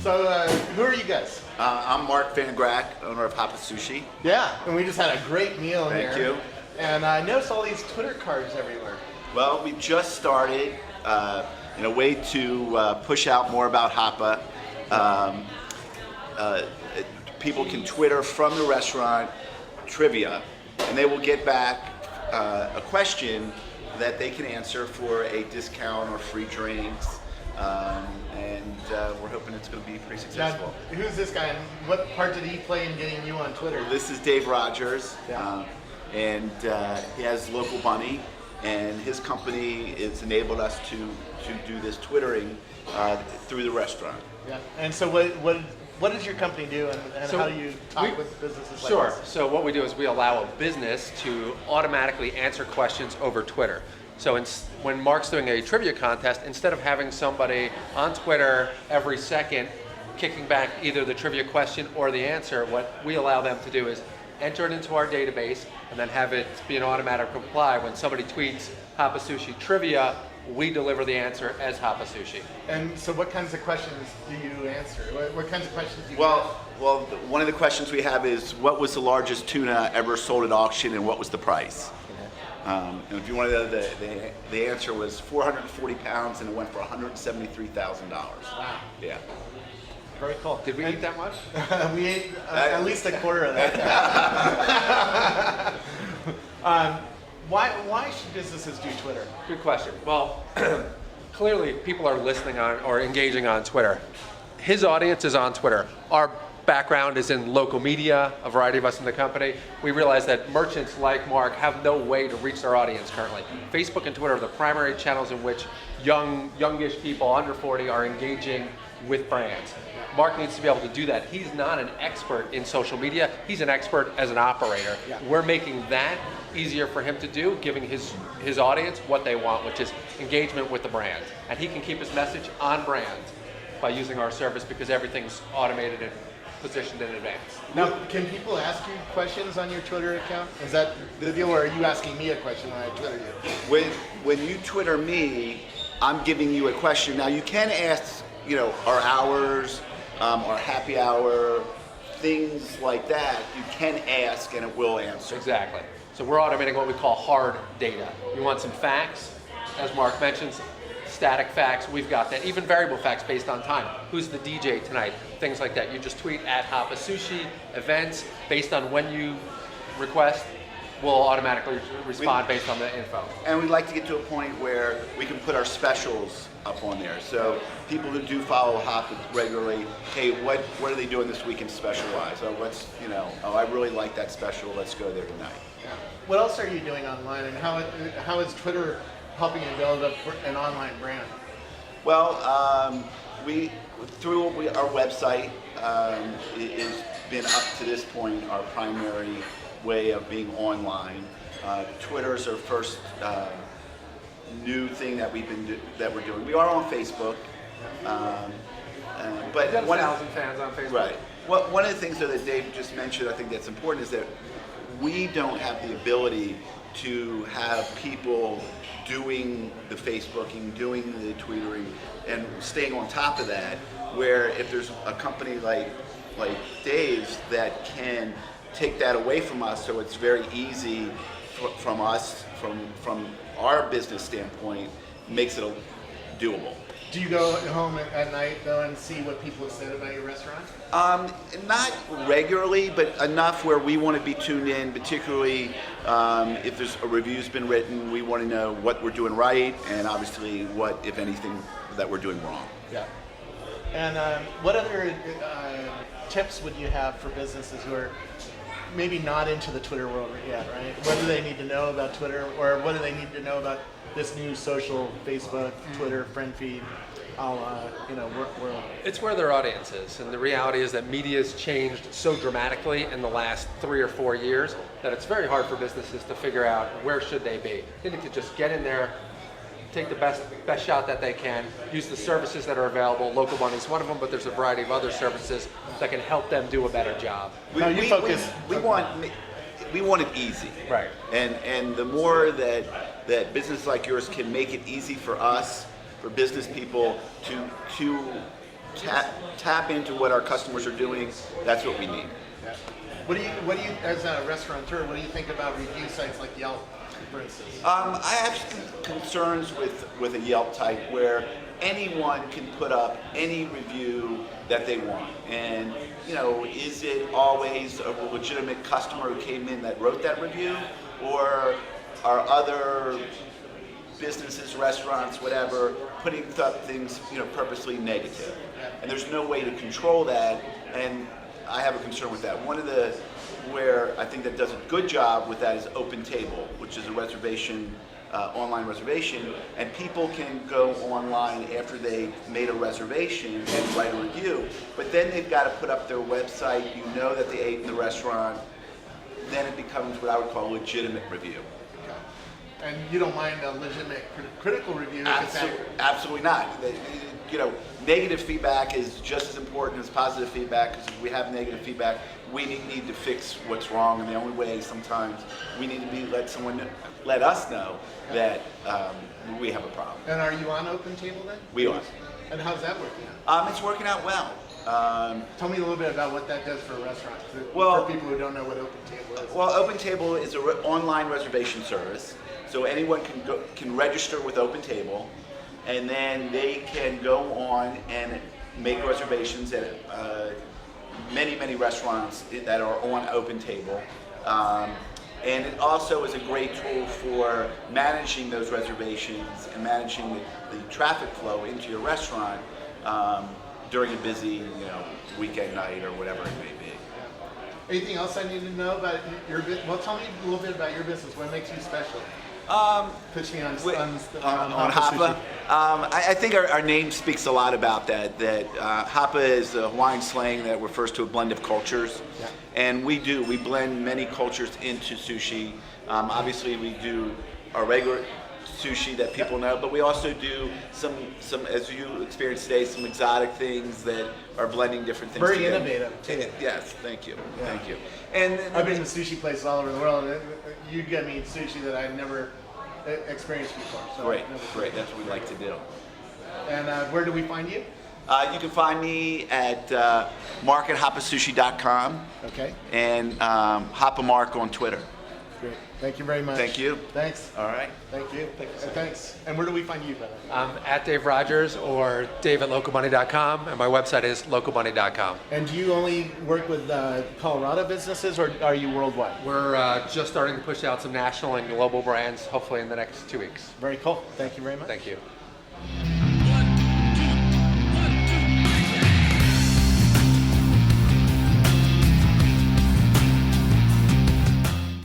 So, who are you guys? I'm Mark Van Grack, owner of Hapa Sushi. Yeah, and we just had a great meal here. Thank you. And I noticed all these Twitter cards everywhere. Well, we just started in a way to push out more about Hapa. People can Twitter from the restaurant trivia, and they will get back a question that they can answer for a discount or free drinks. And we're hoping it's going to be pretty successful. Now, who's this guy, and what part did he play in getting you on Twitter? Well, this is Dave Rogers, Yeah. and he has Local Bunny, and his company has enabled us to do this Twittering through the restaurant. Yeah. And so what does your company do, and So how do you talk with businesses like Sure. this? So what we do is we allow a business to automatically answer questions over Twitter. So when Mark's doing a trivia contest, instead of having somebody on Twitter every second kicking back either the trivia question or the answer, what we allow them to do is enter it into our database and then have it be an automatic reply. When somebody tweets Hapa Sushi trivia, we deliver the answer as Hapa Sushi. And so what kinds of questions do you answer? What kinds of questions do you Well, one of the questions we have is, what was the largest tuna ever sold at auction, and what was the price? And if you want to know, the answer was 440 pounds, and it went for $173,000. Wow. Yeah. Very cool. Did we eat that much? We ate at least a quarter of that. Why should businesses do Twitter? Good question. Well, clearly people are listening on or engaging on Twitter. His audience is on Twitter. Our background is in local media, a variety of us in the company. We realize that merchants like Mark have no way to reach their audience currently. Facebook and Twitter are the primary channels in which youngish people under 40 are engaging with brands. Mark needs to be able to do that. He's not an expert in social media. He's an expert as an operator. Yeah. We're making that easier for him to do, giving his audience what they want, which is engagement with the brand. And he can keep his message on brand by using our service because everything's automated and positioned in advance. Now, can people ask you questions on your Twitter account? Is that the deal, or are you asking me a question when I Twitter you? When you Twitter me, I'm giving you a question. Now you can ask, our hours, our happy hour, things like that. You can ask and it will answer. Exactly. So we're automating what we call hard data. You want some facts, as Mark mentions, static facts, we've got that. Even variable facts based on time. Who's the DJ tonight? Things like that. You just tweet at Hapa Sushi, events, based on when you request, we'll automatically respond based on the info. And we'd like to get to a point where we can put our specials up on there. So people who do follow Hapa regularly, hey, what are they doing this weekend special-wise? Oh, I really like that special, let's go there tonight. Yeah. What else are you doing online, and how is Twitter helping you build up an online brand? Well, through our website, it has been up to this point our primary way of being online. Twitter is our first new thing that we're doing. We are on Facebook, but 10,000 fans on Facebook. Right. One of the things that Dave just mentioned, I think that's important, is that we don't have the ability to have people doing the Facebooking, doing the Twittering, and staying on top of that, where if there's a company like Dave's that can take that away from us, so it's very easy from us, from our business standpoint, makes it doable. Do you go home at night though and see what people have said about your restaurant? Not regularly, but enough where we want to be tuned in, particularly if there's a review's been written, we want to know what we're doing right, and obviously what, if anything, that we're doing wrong. Yeah. And what other tips would you have for businesses who are maybe not into the Twitter world yet, right? What do they need to know about Twitter, or what do they need to know about this new social, Facebook, Twitter, friend feed, world? It's where their audience is, and the reality is that media has changed so dramatically in the last 3 or 4 years that it's very hard for businesses to figure out where should they be. They need to just get in there, take the best shot that they can, use the services that are available. Local Bunny is one of them, but there's a variety of other services that can help them do a better job. We want it easy, right? And the more that businesses like yours can make it easy for us, for business people to tap into what our customers are doing. That's what we need. Yeah. What do you, as a restaurateur, what do you think about review sites like Yelp, for instance? I have concerns with a Yelp type where anyone can put up any review that they want. And, is it always a legitimate customer who came in that wrote that review? Or are other businesses, restaurants, whatever, putting up things, purposely negative? And there's no way to control that, and I have a concern with that. Where I think that does a good job with that is Open Table, which is a reservation, online reservation, and people can go online after they made a reservation and write a review, but then they've got to put up their website, that they ate in the restaurant, then it becomes what I would call a legitimate review. And you don't mind a legitimate critical review? Absolutely not. Negative feedback is just as important as positive feedback, because if we have negative feedback, we need to fix what's wrong, and the only way sometimes we need to let us know that we have a problem. And are you on Open Table then? We are. And how's that working out? It's working out well. Tell me a little bit about what that does for a restaurant, for people who don't know what Open Table is. Well, Open Table is an online reservation service, so anyone can register with Open Table, and then they can go on and make reservations at many restaurants that are on Open Table. And it also is a great tool for managing those reservations and managing the traffic flow into your restaurant during a busy, weekend night or whatever it may be. Anything else I need to know about your business? Well, tell me a little bit about your business. What makes you special? Pitch me on Hapa. I think our name speaks a lot about that. That Hapa is a Hawaiian slang that refers to a blend of cultures, and we blend many cultures into sushi. Obviously, we do our regular sushi that people know, but we also do some, as you experienced today, some exotic things that are blending different things. Very together. innovative. Yes, thank you, Yeah. thank you. And I've been to sushi places all over the world, and you get me sushi that I've never experienced before. So great. That's what we like to do. And where do we find you? You can find me at mark@hapasushi.com. Okay. And Hapa Mark on Twitter. Great. Thank you very much. Thank you. Thanks. All right. Thank you. Thanks. And where do we find you, brother? At Dave Rogers or dave@localmoney.com, and my website is localmoney.com. And do you only work with Colorado businesses, or are you worldwide? We're just starting to push out some national and global brands, hopefully in the next 2 weeks. Very cool. Thank you very much. Thank you.